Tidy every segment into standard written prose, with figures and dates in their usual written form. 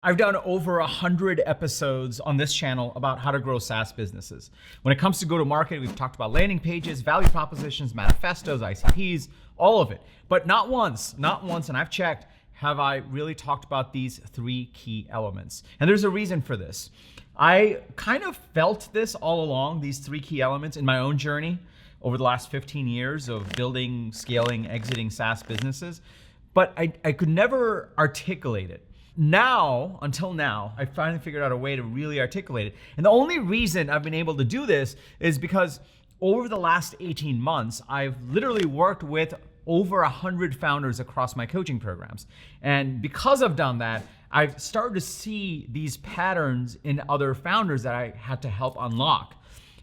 I've done over 100 episodes on this channel about how to grow SaaS businesses. When it comes to go-to-market, we've talked about landing pages, value propositions, manifestos, ICPs, all of it. But not once, and I've checked, have I really talked about these three key elements. And there's a reason for this. I kind of felt this all along, these three key elements in my own journey over the last 15 years of building, scaling, exiting SaaS businesses, but I could never articulate it. Until now, I finally figured out a way to really articulate it. And the only reason I've been able to do this is because over the last 18 months, I've literally worked with over 100 founders across my coaching programs. And because I've done that, I've started to see these patterns in other founders that I had to help unlock.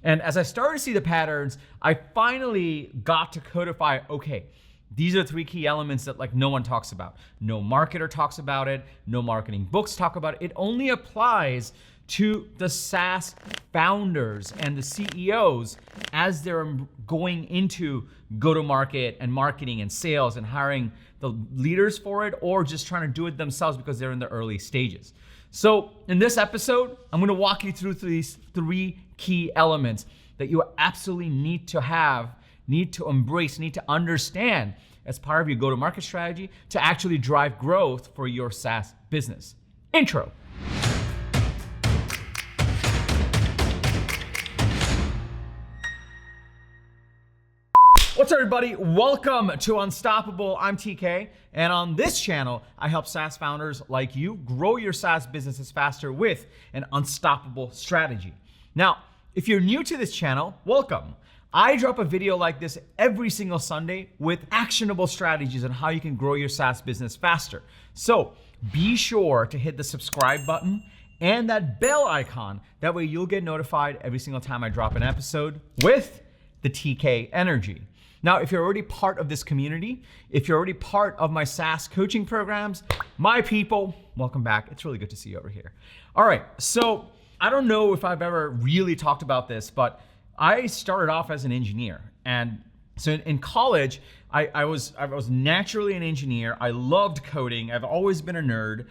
And as I started to see the patterns, I finally got to codify, okay, these are three key elements that no one talks about. No marketer talks about it. No marketing books talk about it. It only applies to the SaaS founders and the CEOs as they're going into go-to-market and marketing and sales and hiring the leaders for it, or just trying to do it themselves because they're in the early stages. So in this episode, I'm gonna walk you through these three key elements that you absolutely need to have, need to embrace, need to understand as part of your go-to-market strategy to actually drive growth for your SaaS business. Intro. What's up, everybody? Welcome to Unstoppable. I'm TK, and on this channel, I help SaaS founders like you grow your SaaS businesses faster with an unstoppable strategy. Now, if you're new to this channel, welcome. I drop a video like this every single Sunday with actionable strategies on how you can grow your SaaS business faster. So be sure to hit the subscribe button and that bell icon. That way you'll get notified every single time I drop an episode with the TK energy. Now, if you're already part of this community, if you're already part of my SaaS coaching programs, my people, welcome back. It's really good to see you over here. All right, so I don't know if I've ever really talked about this, but I started off as an engineer. And so in college, I was naturally an engineer. I loved coding. I've always been a nerd.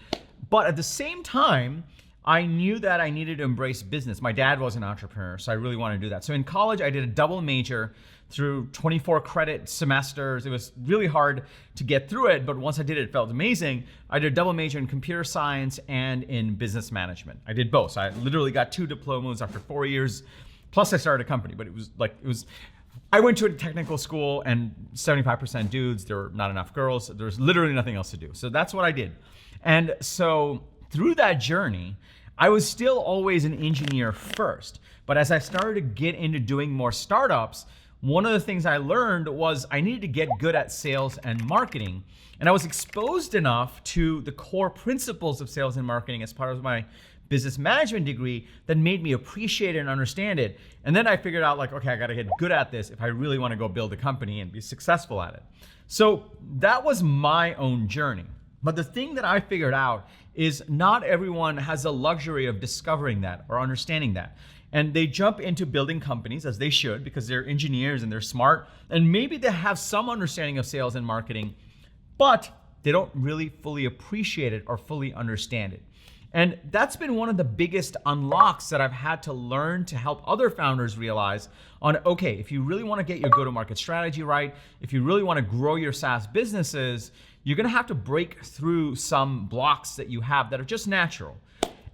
But at the same time, I knew that I needed to embrace business. My dad was an entrepreneur, so I really wanted to do that. So in college, I did a double major through 24 credit semesters. It was really hard to get through it, but once I did it, it felt amazing. I did a double major in computer science and in business management. I did both. So I literally got 2 diplomas after 4 years. Plus I started a company, but I went to a technical school and 75% dudes, there were not enough girls. There was literally nothing else to do. So that's what I did. And so through that journey, I was still always an engineer first. But as I started to get into doing more startups, one of the things I learned was I needed to get good at sales and marketing. And I was exposed enough to the core principles of sales and marketing as part of my business management degree that made me appreciate it and understand it. And then I figured out okay, I gotta get good at this if I really wanna go build a company and be successful at it. So that was my own journey. But the thing that I figured out is not everyone has the luxury of discovering that or understanding that. And they jump into building companies, as they should, because they're engineers and they're smart. And maybe they have some understanding of sales and marketing, but they don't really fully appreciate it or fully understand it. And that's been one of the biggest unlocks that I've had to learn to help other founders realize on, okay, if you really want to get your go-to-market strategy right, if you really want to grow your SaaS businesses, you're going to have to break through some blocks that you have that are just natural.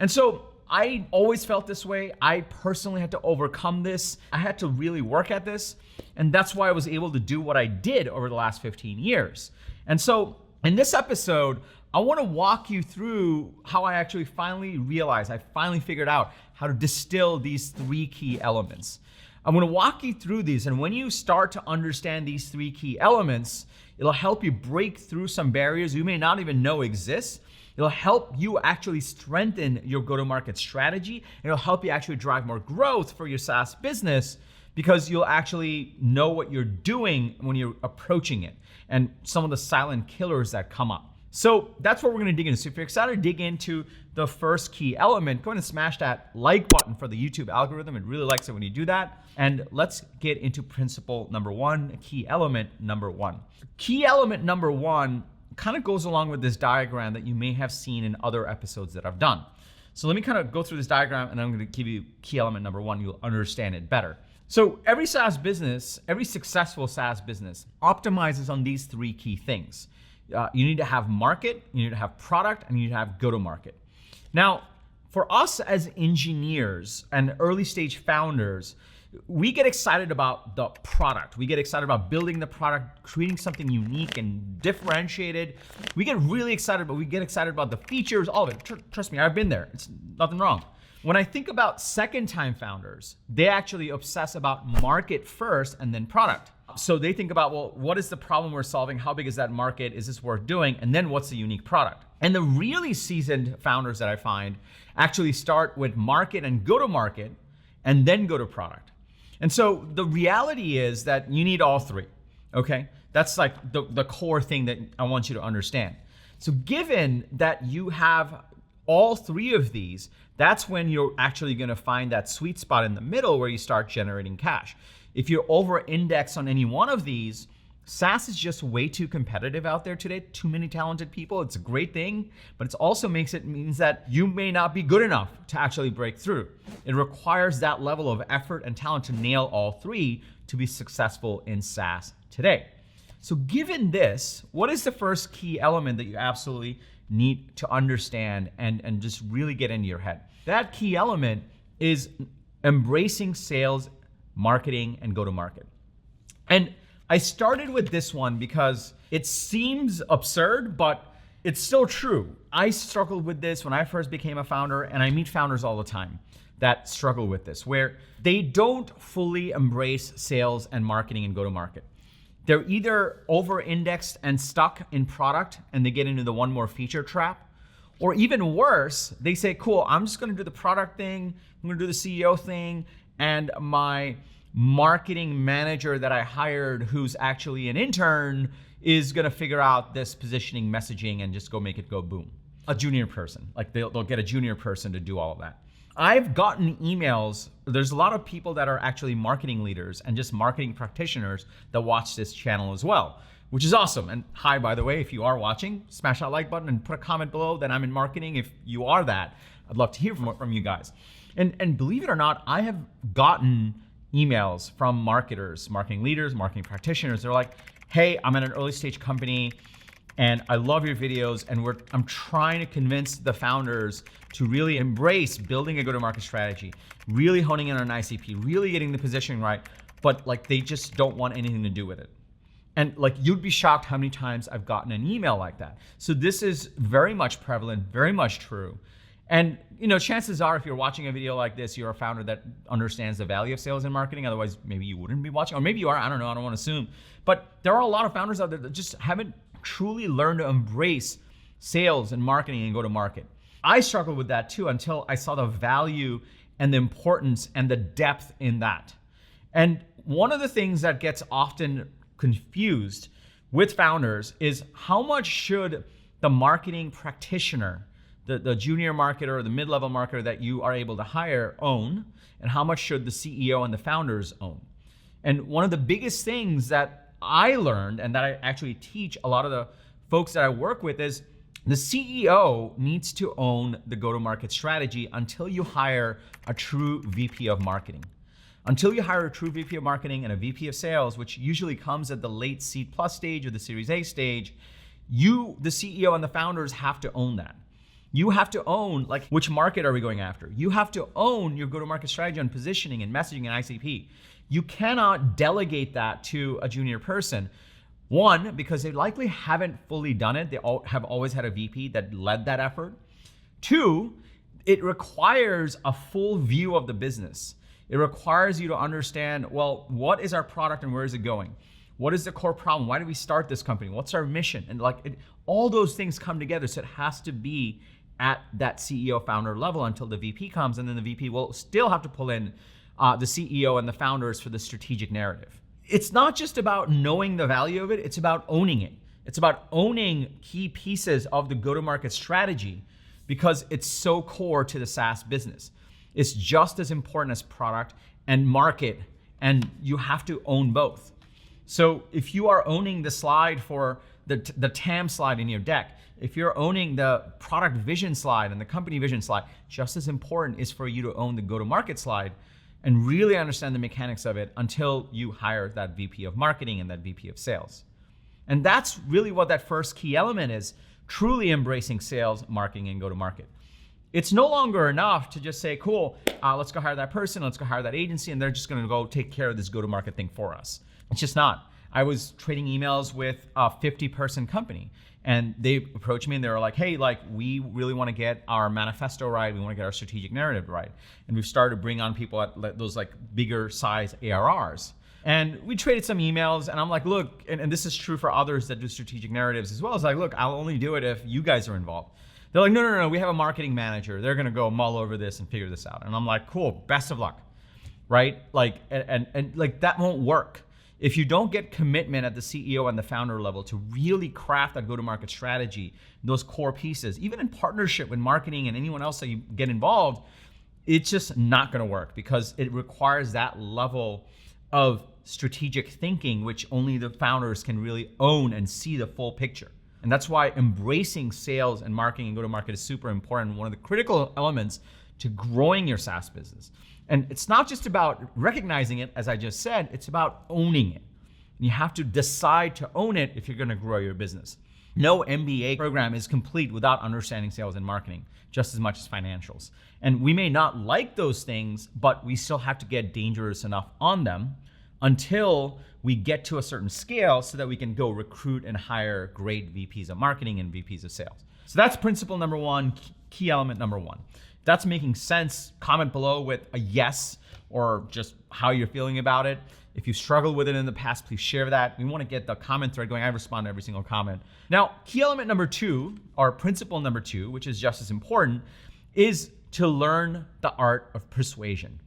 And so I always felt this way. I personally had to overcome this. I had to really work at this. And that's why I was able to do what I did over the last 15 years. And so in this episode, I want to walk you through how I actually finally realized, I finally figured out how to distill these three key elements. I'm going to walk you through these, and when you start to understand these three key elements, it'll help you break through some barriers you may not even know exist. It'll help you actually strengthen your go-to-market strategy, and it'll help you actually drive more growth for your SaaS business because you'll actually know what you're doing when you're approaching it and some of the silent killers that come up. So that's what we're gonna dig into. So if you're excited to dig into the first key element, go ahead and smash that like button for the YouTube algorithm. It really likes it when you do that. And let's get into principle number one, key element number one. Key element number one kind of goes along with this diagram that you may have seen in other episodes that I've done. So let me kind of go through this diagram, and I'm going to give you key element number one. You'll understand it better. So every SaaS business, every successful SaaS business optimizes on these three key things. You need to have market, you need to have product, and you need to have go-to-market. Now, for us as engineers and early stage founders, we get excited about the product. We get excited about building the product, creating something unique and differentiated. We get really excited, but we get excited about the features, all of it. Trust me, I've been there. It's nothing wrong. When I think about second-time founders, they actually obsess about market first and then product. So they think about, well, what is the problem we're solving? How big is that market? Is this worth doing? And then what's the unique product? And the really seasoned founders that I find actually start with market and go to market and then go to product. And so the reality is that you need all three, okay? That's like the core thing that I want you to understand. So given that you have all three of these, that's when you're actually gonna find that sweet spot in the middle where you start generating cash. If you're over-indexed on any one of these, SaaS is just way too competitive out there today. Too many talented people. It's a great thing, but it also means that you may not be good enough to actually break through. It requires that level of effort and talent to nail all three to be successful in SaaS today. So given this, what is the first key element that you absolutely need to understand and just really get into your head? That key element is embracing sales, marketing, and go-to-market. And I started with this one because it seems absurd, but it's still true. I struggled with this when I first became a founder, and I meet founders all the time that struggle with this, where they don't fully embrace sales and marketing and go-to-market. They're either over-indexed and stuck in product and they get into the one more feature trap, or even worse, they say, cool, I'm just gonna do the product thing, I'm gonna do the CEO thing, and my marketing manager that I hired, who's actually an intern, is gonna figure out this positioning, messaging, and just go make it go boom. A junior person, like they'll get a junior person to do all of that. I've gotten emails, there's a lot of people that are actually marketing leaders and just marketing practitioners that watch this channel as well, which is awesome. And hi, by the way, if you are watching, smash that like button and put a comment below that I'm in marketing. If you are that, I'd love to hear from you guys. And believe it or not, I have gotten emails from marketers, marketing leaders, marketing practitioners. They're like, hey, I'm at an early stage company and I love your videos, and I'm trying to convince the founders to really embrace building a go-to-market strategy, really honing in on ICP, really getting the positioning right, but like they just don't want anything to do with it. And like you'd be shocked how many times I've gotten an email like that. So this is very much prevalent, very much true. And you know, chances are if you're watching a video like this, you're a founder that understands the value of sales and marketing. Otherwise, maybe you wouldn't be watching, or maybe you are, I don't know, I don't want to assume. But there are a lot of founders out there that just haven't truly learned to embrace sales and marketing and go to market. I struggled with that too until I saw the value and the importance and the depth in that. And one of the things that gets often confused with founders is how much should the marketing practitioner, the junior marketer or the mid-level marketer that you are able to hire own, and how much should the CEO and the founders own? And one of the biggest things that I learned and that I actually teach a lot of the folks that I work with is the CEO needs to own the go-to-market strategy until you hire a true VP of marketing. Until you hire a true VP of marketing and a VP of sales, which usually comes at the late Seed Plus stage or the Series A stage, you, the CEO and the founders, have to own that. You have to own, like, which market are we going after? You have to own your go-to-market strategy on positioning and messaging and ICP. You cannot delegate that to a junior person. One, because they likely haven't fully done it. They have always had a VP that led that effort. Two, it requires a full view of the business. It requires you to understand, well, what is our product and where is it going? What is the core problem? Why did we start this company? What's our mission? And all those things come together. So it has to be at that CEO founder level until the VP comes, and then the VP will still have to pull in the CEO and the founders for the strategic narrative. It's not just about knowing the value of it, it's about owning it. It's about owning key pieces of the go-to-market strategy because it's so core to the SaaS business. It's just as important as product and market, and you have to own both. So if you are owning the slide for the TAM slide in your deck, if you're owning the product vision slide and the company vision slide, just as important is for you to own the go-to-market slide and really understand the mechanics of it until you hire that VP of marketing and that VP of sales. And that's really what that first key element is, truly embracing sales, marketing, and go-to-market. It's no longer enough to just say, cool, let's go hire that person, let's go hire that agency, and they're just gonna go take care of this go-to-market thing for us. It's just not. I was trading emails with a 50-person company, and they approached me and they were like, hey, like, we really wanna get our manifesto right, we wanna get our strategic narrative right. And we've started to bring on people at those like bigger size ARRs. And we traded some emails, and I'm like, look, and this is true for others that do strategic narratives as well. It's like, look, I'll only do it if you guys are involved. They're like, no, we have a marketing manager. They're gonna go mull over this and figure this out. And I'm like, cool, best of luck, right? Like, and like that won't work. If you don't get commitment at the CEO and the founder level to really craft that go-to-market strategy, those core pieces, even in partnership with marketing and anyone else that you get involved, it's just not gonna work because it requires that level of strategic thinking, which only the founders can really own and see the full picture. And that's why embracing sales and marketing and go-to-market is super important, one of the critical elements to growing your SaaS business. And it's not just about recognizing it, as I just said, it's about owning it. And you have to decide to own it if you're gonna grow your business. No MBA program is complete without understanding sales and marketing, just as much as financials. And we may not like those things, but we still have to get dangerous enough on them until we get to a certain scale so that we can go recruit and hire great VPs of marketing and VPs of sales. So that's principle number one, key element number one. If that's making sense, comment below with a yes or just how you're feeling about it. If you struggled with it in the past, please share that. We want to get the comment thread going. I respond to every single comment. Now, key element number two, or principle number two, which is just as important, is to learn the art of persuasion.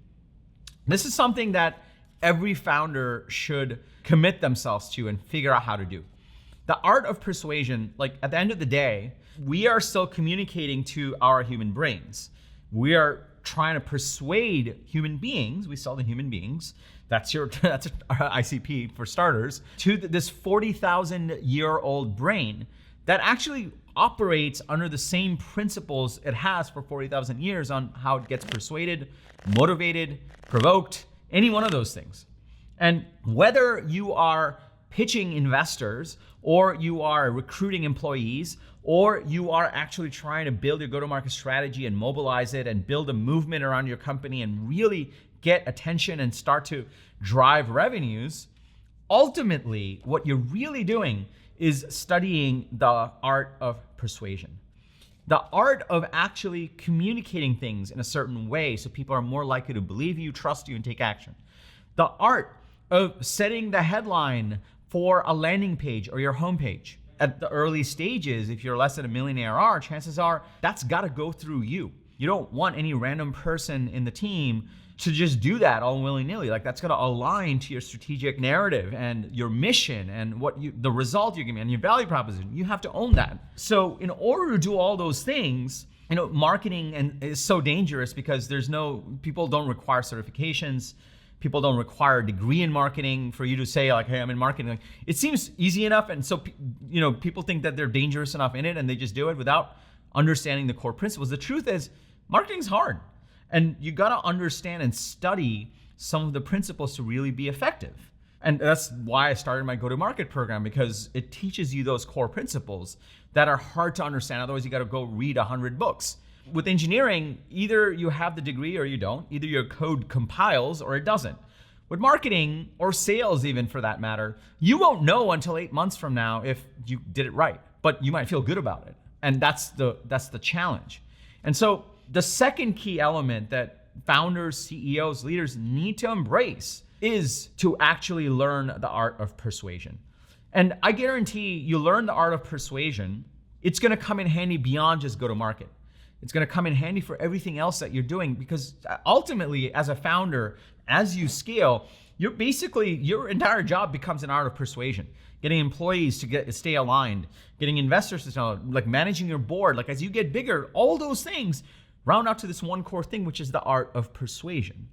This is something that every founder should commit themselves to and figure out how to do. The art of persuasion, like at the end of the day, we are still communicating to our human brains. We are trying to persuade human beings, we sell to human beings, that's our ICP for starters, to this 40,000-year-old brain that actually operates under the same principles it has for 40,000 years on how it gets persuaded, motivated, provoked, any one of those things. And whether you are pitching investors or you are recruiting employees or you are actually trying to build your go-to-market strategy and mobilize it and build a movement around your company and really get attention and start to drive revenues, ultimately what you're really doing is studying the art of persuasion. The art of actually communicating things in a certain way so people are more likely to believe you, trust you, and take action. The art of setting the headline for a landing page or your homepage. At the early stages, if you're less than $1 million ARR, chances are that's gotta go through you. You don't want any random person in the team to just do that all willy-nilly. Like that's gonna align to your strategic narrative and your mission and the result you're giving and your value proposition. You have to own that. So in order to do all those things, marketing is so dangerous because people don't require certifications. People don't require a degree in marketing for you to say like, hey, I'm in marketing. It seems easy enough. And so, people think that they're dangerous enough in it and they just do it without understanding the core principles. The truth is marketing's hard and you got to understand and study some of the principles to really be effective. And that's why I started my go-to-market program, because it teaches you those core principles that are hard to understand. Otherwise you got to go read 100 books. With engineering, either you have the degree or you don't. Either your code compiles or it doesn't. With marketing or sales even for that matter, you won't know until 8 months from now if you did it right, but you might feel good about it. And that's the challenge. And so the second key element that founders, CEOs, leaders need to embrace is to actually learn the art of persuasion. And I guarantee you learn the art of persuasion, it's gonna come in handy beyond just go-to-market. It's gonna come in handy for everything else that you're doing, because ultimately as a founder, as you scale, your entire job becomes an art of persuasion. Getting employees to stay aligned, getting investors to stay, like managing your board, like as you get bigger, all those things round out to this one core thing, which is the art of persuasion.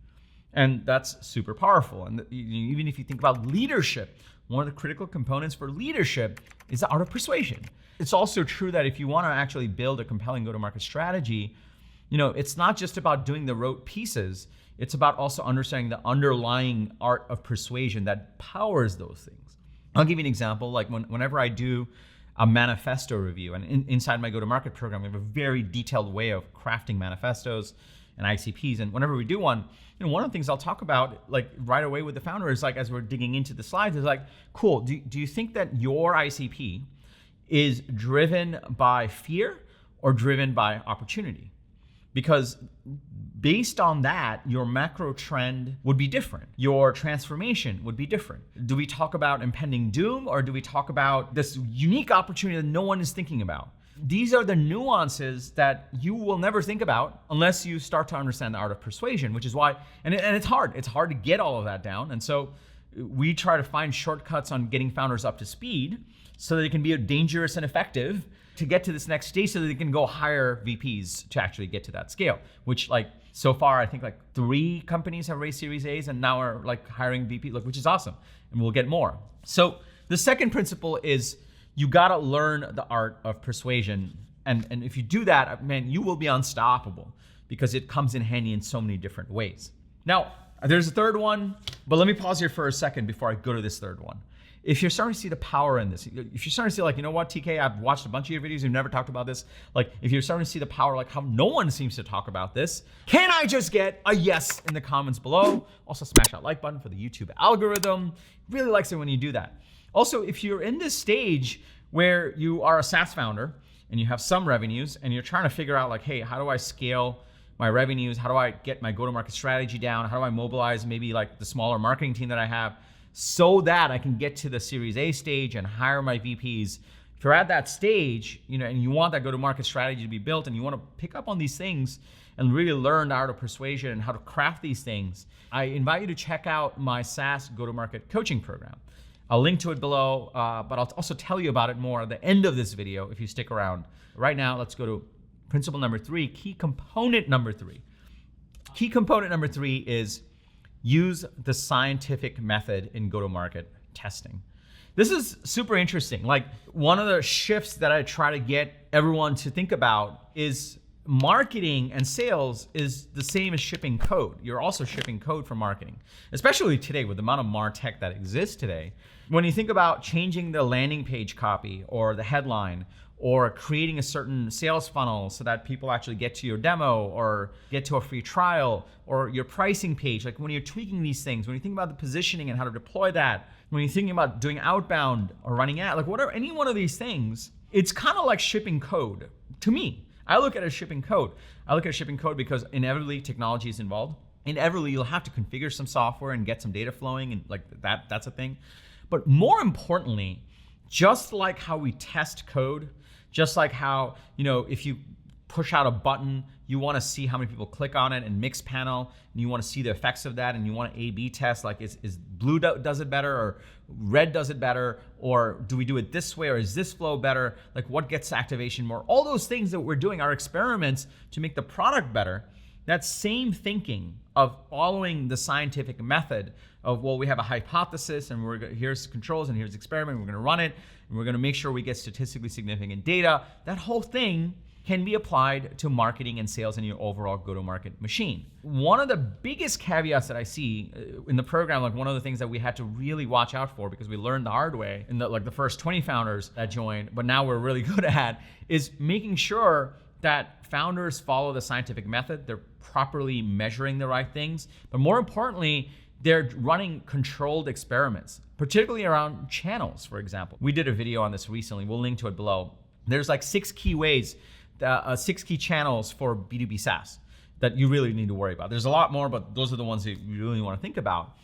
And that's super powerful. And even if you think about leadership, one of the critical components for leadership is the art of persuasion. It's also true that if you want to actually build a compelling go-to-market strategy, it's not just about doing the rote pieces. It's about also understanding the underlying art of persuasion that powers those things. I'll give you an example. Like whenever I do a manifesto review, and inside my go-to-market program, we have a very detailed way of crafting manifestos and ICPs. And whenever we do one, one of the things I'll talk about like right away with the founder is like, as we're digging into the slides, is like, cool, do you think that your ICP is driven by fear or driven by opportunity? Because based on that, your macro trend would be different. Your transformation would be different. Do we talk about impending doom, or do we talk about this unique opportunity that no one is thinking about? These are the nuances that you will never think about unless you start to understand the art of persuasion, which is why, and it's hard. It's hard to get all of that down. And so we try to find shortcuts on getting founders up to speed so that they can be dangerous and effective to get to this next stage, so that they can go hire VPs to actually get to that scale, which like so far, I think like 3 companies have raised Series A's and now are like hiring VP, which is awesome. And we'll get more. So the second principle is you gotta learn the art of persuasion. And if you do that, man, you will be unstoppable because it comes in handy in so many different ways. Now, there's a third one, but let me pause here for a second before I go to this third one. If you're starting to see the power in this, if you're starting to see like, you know what, TK, I've watched a bunch of your videos, you've never talked about this. Like if you're starting to see the power, like how no one seems to talk about this, can I just get a yes in the comments below? Also smash that like button for the YouTube algorithm. Really likes it when you do that. Also, if you're in this stage where you are a SaaS founder and you have some revenues and you're trying to figure out like, hey, how do I scale my revenues? How do I get my go-to-market strategy down? How do I mobilize maybe like the smaller marketing team that I have, so that I can get to the Series A stage and hire my VPs? If you're at that stage, and you want that go-to-market strategy to be built, and you want to pick up on these things and really learn the art of persuasion and how to craft these things, I invite you to check out my SaaS go-to-market coaching program. I'll link to it below, but I'll also tell you about it more at the end of this video if you stick around. Right now, let's go to principle number 3, key component number 3. Key component number 3 is use the scientific method in go-to-market testing. This is super interesting. Like one of the shifts that I try to get everyone to think about is marketing and sales is the same as shipping code. You're also shipping code for marketing, especially today with the amount of MarTech that exists today. When you think about changing the landing page copy or the headline, or creating a certain sales funnel so that people actually get to your demo or get to a free trial, or your pricing page, like when you're tweaking these things, when you think about the positioning and how to deploy that, when you're thinking about doing outbound or running ad, like whatever, any one of these things, it's kind of like shipping code to me. I look at it as shipping code. I look at shipping code because inevitably technology is involved. Inevitably you'll have to configure some software and get some data flowing, and like that's a thing. But more importantly, just like how we test code, just like how, if you push out a button, you want to see how many people click on it, and Mixpanel, and you want to see the effects of that, and you want to A/B test, like is blue does it better, or red does it better, or do we do it this way, or is this flow better? Like what gets activation more? All those things that we're doing are experiments to make the product better. That same thinking of following the scientific method of, well, we have a hypothesis and here's controls and here's experiment, we're gonna run it, and we're gonna make sure we get statistically significant data. That whole thing can be applied to marketing and sales in your overall go-to-market machine. One of the biggest caveats that I see in the program, like one of the things that we had to really watch out for because we learned the hard way in the first 20 founders that joined, but now we're really good at, is making sure that founders follow the scientific method, they're properly measuring the right things, but more importantly, they're running controlled experiments, particularly around channels, for example. We did a video on this recently, we'll link to it below. There's like 6 key ways, 6 key channels for B2B SaaS that you really need to worry about. There's a lot more, but those are the ones that you really want to think about.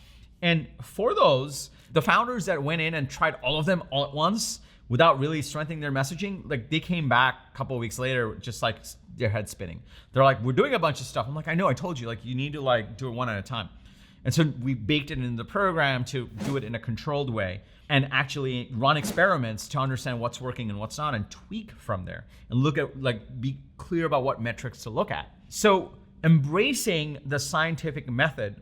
And for those, the founders that went in and tried all of them all at once without really strengthening their messaging, like they came back a couple of weeks later, just like their head spinning. They're like, we're doing a bunch of stuff. I'm like, I know, I told you, like you need to like do it one at a time. And so we baked it into the program to do it in a controlled way and actually run experiments to understand what's working and what's not, and tweak from there and look at, like, be clear about what metrics to look at. So embracing the scientific method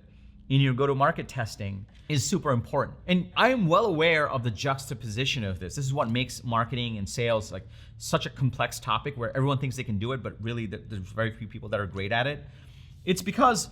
in your go-to-market testing is super important. And I am well aware of the juxtaposition of this. This is what makes marketing and sales like such a complex topic where everyone thinks they can do it, but really there's very few people that are great at it. It's because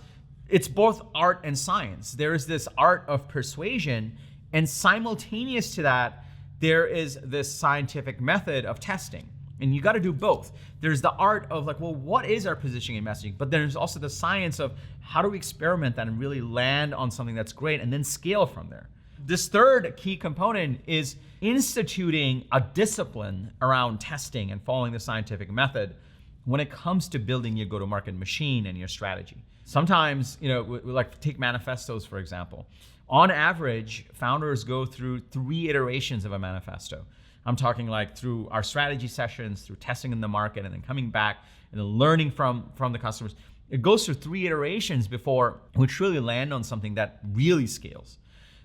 it's both art and science. There is this art of persuasion, and simultaneous to that, there is this scientific method of testing. And you got to do both. There's the art of like, well, what is our positioning and messaging? But there's also the science of how do we experiment that and really land on something that's great and then scale from there. This third key component is instituting a discipline around testing and following the scientific method when it comes to building your go-to-market machine and your strategy. Sometimes, we like take manifestos, for example. On average, founders go through 3 iterations of a manifesto. I'm talking like through our strategy sessions, through testing in the market, and then coming back and then learning from the customers. It goes through 3 iterations before we truly land on something that really scales.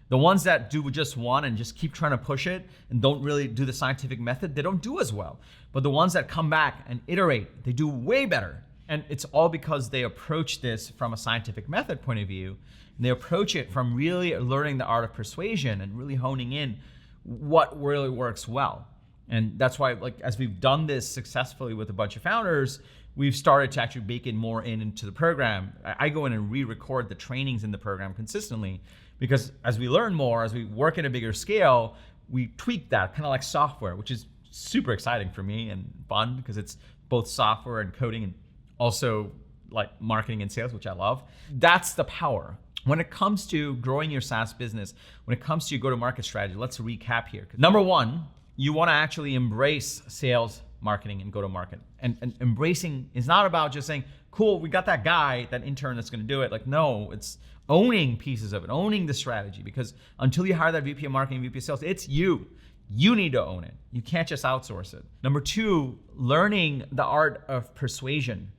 The ones that do just one and just keep trying to push it and don't really do the scientific method, they don't do as well. But the ones that come back and iterate, they do way better. And it's all because they approach this from a scientific method point of view. And they approach it from really learning the art of persuasion and really honing in what really works well. And that's why, like, as we've done this successfully with a bunch of founders, we've started to actually bake in more into the program. I go in and re-record the trainings in the program consistently, because as we learn more, as we work at a bigger scale, we tweak that kind of like software, which is super exciting for me and fun because it's both software and coding and also like marketing and sales, which I love. That's the power. When it comes to growing your SaaS business, when it comes to your go-to-market strategy, let's recap here. Number one, you want to actually embrace sales, marketing, and go-to-market. And embracing is not about just saying, cool, we got that guy, that intern that's going to do it. Like, no, it's owning pieces of it, owning the strategy, because until you hire that VP of marketing, VP of sales, it's you. You need to own it. You can't just outsource it. Number two, learning the art of persuasion.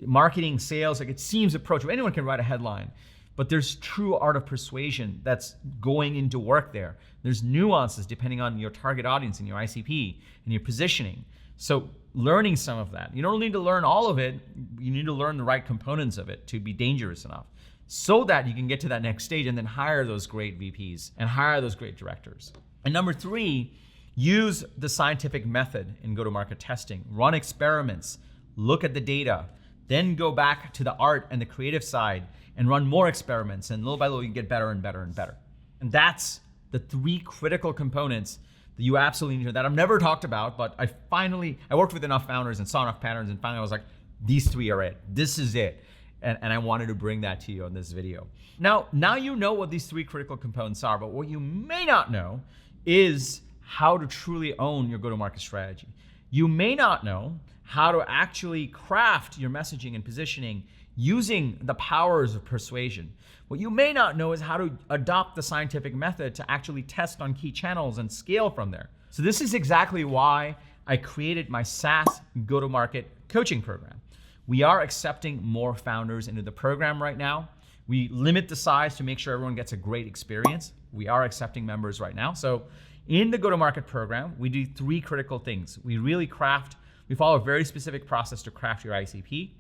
Marketing, sales, like it seems approachable. Anyone can write a headline, but there's true art of persuasion that's going into work there. There's nuances depending on your target audience and your ICP and your positioning. So learning some of that. You don't need to learn all of it. You need to learn the right components of it to be dangerous enough so that you can get to that next stage and then hire those great VPs and hire those great directors. And number three, use the scientific method in go-to-market testing. Run experiments, look at the data, then go back to the art and the creative side and run more experiments. And little by little, you get better and better and better. And that's the 3 critical components that you absolutely need to, that I've never talked about, but I worked with enough founders and saw enough patterns, and finally I was like, these 3 are it. This is it. And I wanted to bring that to you on this video. Now you know what these 3 critical components are, but what you may not know is how to truly own your go-to-market strategy. You may not know how to actually craft your messaging and positioning using the powers of persuasion. What you may not know is how to adopt the scientific method to actually test on key channels and scale from there. So this is exactly why I created my SaaS go-to-market coaching program. We are accepting more founders into the program right now. We limit the size to make sure everyone gets a great experience. We are accepting members right now. So in the go-to-market program, we do 3 critical things. We follow a very specific process to craft your ICP.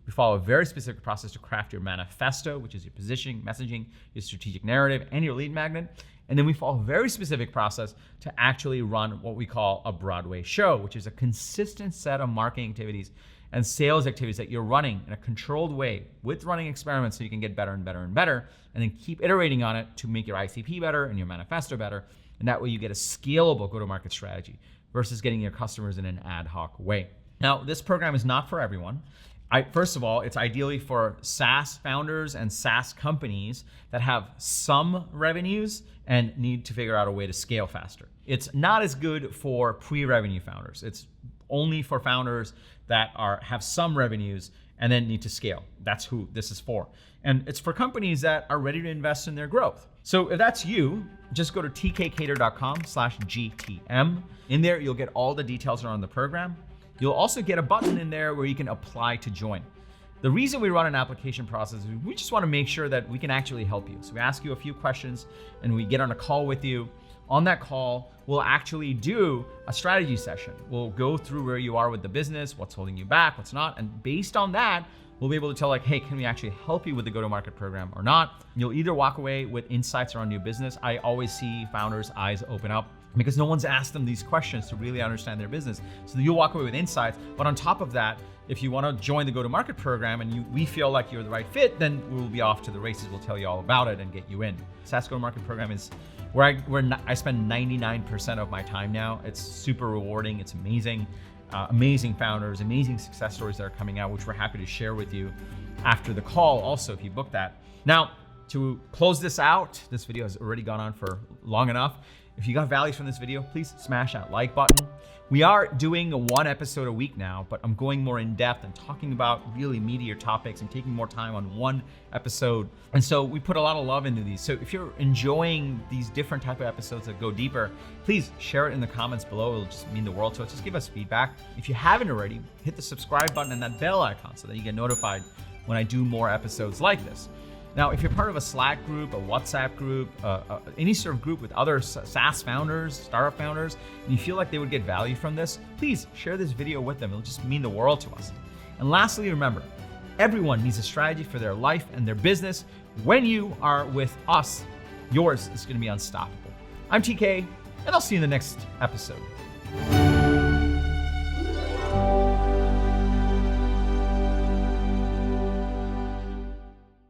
We follow a very specific process to craft your manifesto, which is your positioning, messaging, your strategic narrative, and your lead magnet. And then we follow a very specific process to actually run what we call a Broadway show, which is a consistent set of marketing activities and sales activities that you're running in a controlled way with running experiments so you can get better and better and better, and then keep iterating on it to make your ICP better and your manifesto better. And that way you get a scalable go-to-market strategy versus getting your customers in an ad hoc way. Now, this program is not for everyone. First of all, it's ideally for SaaS founders and SaaS companies that have some revenues and need to figure out a way to scale faster. It's not as good for pre-revenue founders. It's only for founders that have some revenues and then need to scale. That's who this is for. And it's for companies that are ready to invest in their growth. So if that's you, just go to tkkader.com/GTM. In there, you'll get all the details around the program. You'll also get a button in there where you can apply to join. The reason we run an application process is we just want to make sure that we can actually help you. So we ask you a few questions and we get on a call with you. On that call, we'll actually do a strategy session. We'll go through where you are with the business, what's holding you back, what's not. And based on that, We'll be able to tell like, hey, can we actually help you with the go-to-market program or not? You'll either walk away with insights around your business. I always see founders' eyes open up because no one's asked them these questions to really understand their business. So you'll walk away with insights. But on top of that, if you want to join the go-to-market program and we feel like you're the right fit, then we'll be off to the races. We'll tell you all about it and get you in. SaaS go-to-market program is where I spend 99% of my time now. It's super rewarding. It's amazing. Amazing founders, amazing success stories that are coming out, which we're happy to share with you after the call also, if you book that. Now, to close this out, this video has already gone on for long enough. If you got value from this video, please smash that like button. We are doing one episode a week now, but I'm going more in depth and talking about really meatier topics and taking more time on one episode. And so we put a lot of love into these. So if you're enjoying these different type of episodes that go deeper, please share it in the comments below. It'll just mean the world to us. Just give us feedback. If you haven't already, hit the subscribe button and that bell icon so that you get notified when I do more episodes like this. Now, if you're part of a Slack group, a WhatsApp group, any sort of group with other SaaS founders, startup founders, and you feel like they would get value from this, please share this video with them. It'll just mean the world to us. And lastly, remember, everyone needs a strategy for their life and their business. When you are with us, yours is going to be unstoppable. I'm TK, and I'll see you in the next episode.